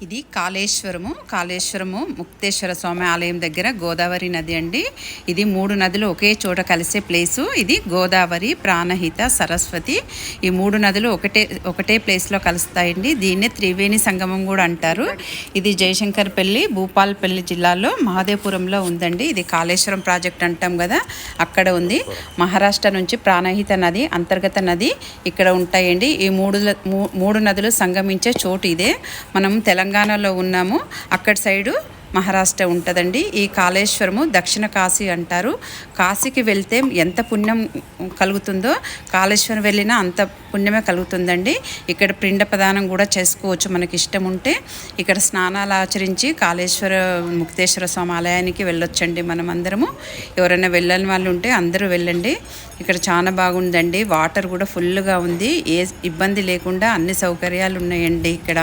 ఇది కాళేశ్వరము ముక్తేశ్వర స్వామి ఆలయం దగ్గర గోదావరి నది అండి. ఇది 3 నదులు ఒకే చోట కలిసే ప్లేసు. ఇది గోదావరి, ప్రాణహిత, సరస్వతి. ఈ 3 నదులు ఒకటే ప్లేస్లో కలుస్తాయండి. దీన్నే త్రివేణి సంగమం కూడా అంటారు. ఇది జయశంకర్పల్లి, భూపాలపల్లి జిల్లాలో మహదేవపురంలో ఉందండి. ఇది కాళేశ్వరం ప్రాజెక్ట్ అంటాం కదా, అక్కడ ఉంది. మహారాష్ట్ర నుంచి ప్రాణహిత నది, అంతర్గత నది ఇక్కడ ఉంటాయండి. ఈ మూడు నదులు సంగమించే చోటు ఇదే. మనం తెలంగాణలో ఉన్నాము, అక్కడి సైడు మహారాష్ట్ర ఉంటుందండి. ఈ కాళేశ్వరము దక్షిణ కాశీ అంటారు. కాశీకి వెళ్తే ఎంత పుణ్యం కలుగుతుందో కాళేశ్వరం వెళ్ళినా అంత పుణ్యమే కలుగుతుందండి. ఇక్కడ పిండ ప్రదానం కూడా చేసుకోవచ్చు మనకి ఇష్టం ఉంటే. ఇక్కడ స్నానాలు ఆచరించి కాళేశ్వర ముక్తేశ్వర స్వామి ఆలయానికి వెళ్ళొచ్చండి. మనం అందరము ఎవరైనా వెళ్ళని వాళ్ళు ఉంటే అందరూ వెళ్ళండి. ఇక్కడ చాలా బాగుందండి. వాటర్ కూడా ఫుల్గా ఉంది. ఏ ఇబ్బంది లేకుండా అన్ని సౌకర్యాలు ఉన్నాయండి ఇక్కడ.